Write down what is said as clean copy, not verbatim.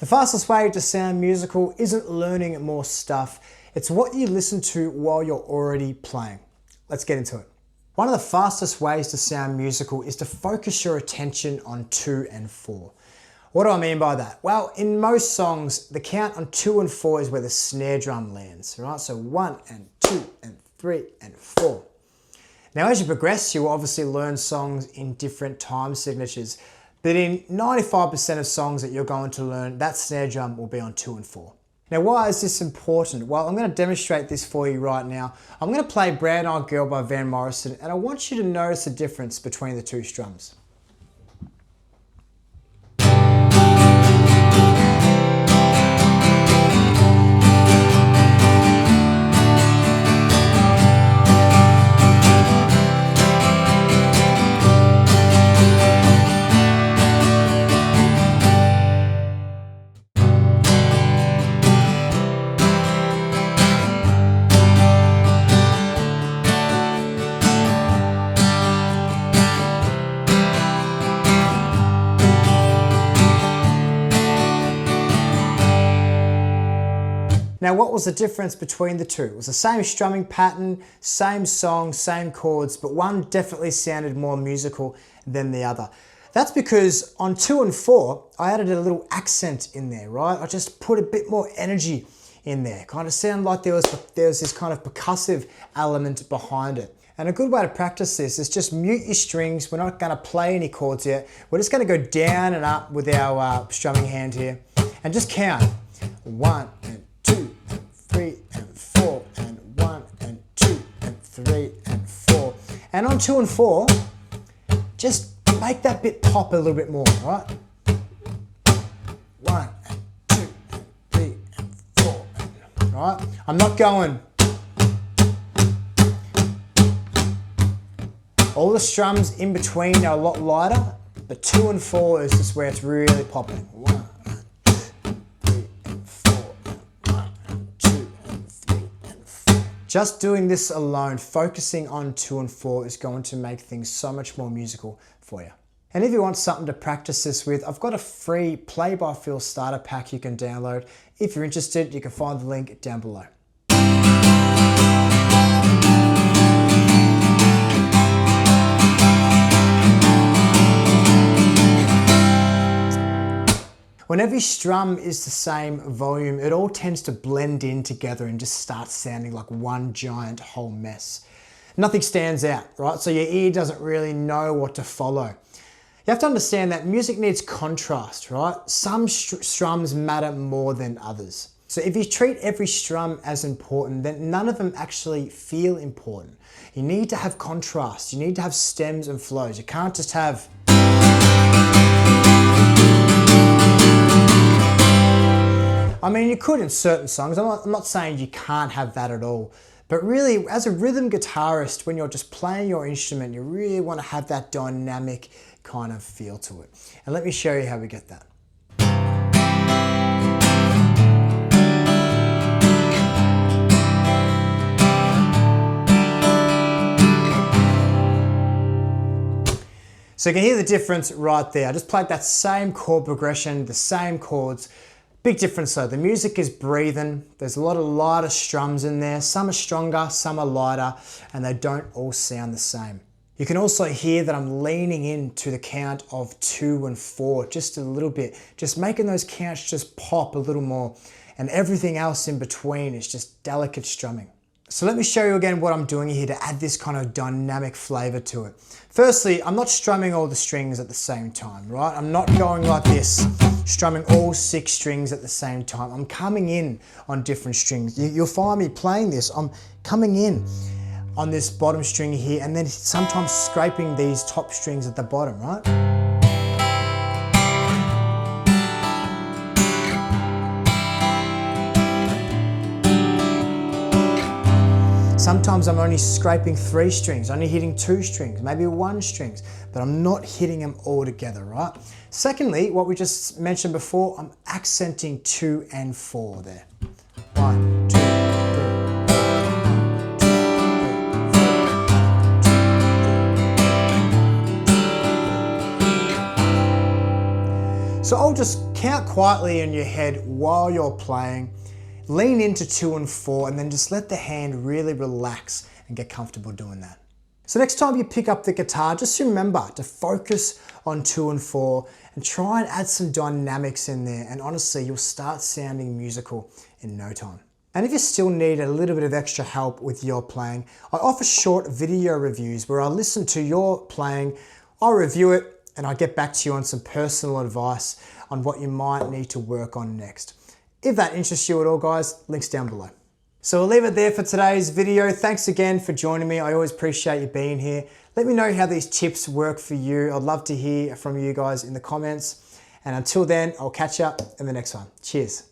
fastest way to sound musical isn't learning more stuff, it's what you listen to while you're already playing. Let's get into it. One of the fastest ways to sound musical is to focus your attention on 2 and 4. What do I mean by that? Well, in most songs, the count on 2 and 4 is where the snare drum lands, right? So 1 and 2 and 3 and 4. Now, as you progress, you will obviously learn songs in different time signatures, but in 95% of songs that you're going to learn, that snare drum will be on 2 and 4. Now, why is this important? Well, I'm going to demonstrate this for you right now. I'm going to play Brown Eyed Girl by Van Morrison, and I want you to notice the difference between the two strums. Now, what was the difference between the two? It was the same strumming pattern, same song, same chords, but one definitely sounded more musical than the other. That's because on 2 and 4, I added a little accent in there, right? I just put a bit more energy in there. Kind of sounded like there was this kind of percussive element behind it. And a good way to practice this is just mute your strings. We're not going to play any chords yet. We're just going to go down and up with our strumming hand here and just count. 1 and 2 and 3 and 4 and 1 and 2 and 3 and 4. And on 2 and 4, just make that bit pop a little bit more, right? 1 and 2 and 3 and 4. Right? I'm not going. All the strums in between are a lot lighter, but 2 and 4 is just where it's really popping. 1 and 2 and 4 and 1 and 2 and 3 and 4. Just doing this alone, focusing on 2 and 4 is going to make things so much more musical for you. And if you want something to practice this with, I've got a free play by feel starter pack you can download. If you're interested, you can find the link down below. When every strum is the same volume, it all tends to blend in together and just start sounding like one giant whole mess. Nothing stands out, right? So your ear doesn't really know what to follow. You have to understand that music needs contrast, right? Some strums matter more than others. So if you treat every strum as important, then none of them actually feel important. You need to have contrast. You need to have stems and flows. You can't just have... I mean, you could in certain songs. I'm not saying you can't have that at all. But really, as a rhythm guitarist, when you're just playing your instrument, you really want to have that dynamic kind of feel to it. And let me show you how we get that. So you can hear the difference right there. I just played that same chord progression, the same chords. Big difference though, the music is breathing. There's a lot of lighter strums in there. Some are stronger, some are lighter, and they don't all sound the same. You can also hear that I'm leaning into the count of 2 and 4 just a little bit, just making those counts just pop a little more, and everything else in between is just delicate strumming. So let me show you again what I'm doing here to add this kind of dynamic flavor to it. Firstly, I'm not strumming all the strings at the same time, right? I'm not going like this, strumming all 6 strings at the same time. I'm coming in on different strings. You'll find me playing this. I'm coming in on this bottom string here and then sometimes scraping these top strings at the bottom, right? Sometimes I'm only scraping 3 strings, only hitting 2 strings, maybe 1 strings, but I'm not hitting them all together, right? Secondly, what we just mentioned before, I'm accenting 2 and 4 there. 1, 2, 3. So I'll just count quietly in your head while you're playing, lean into 2 and 4, and then just let the hand really relax and get comfortable doing that. So next time you pick up the guitar, just remember to focus on 2 and 4 and try and add some dynamics in there. And honestly, you'll start sounding musical in no time. And if you still need a little bit of extra help with your playing, I offer short video reviews where I listen to your playing, I review it, and I get back to you on some personal advice on what you might need to work on next. If that interests you at all, guys, links down below. So we'll leave it there for today's video. Thanks again for joining me. I always appreciate you being here. Let me know how these tips work for you. I'd love to hear from you guys in the comments. And until then, I'll catch you in the next one. Cheers.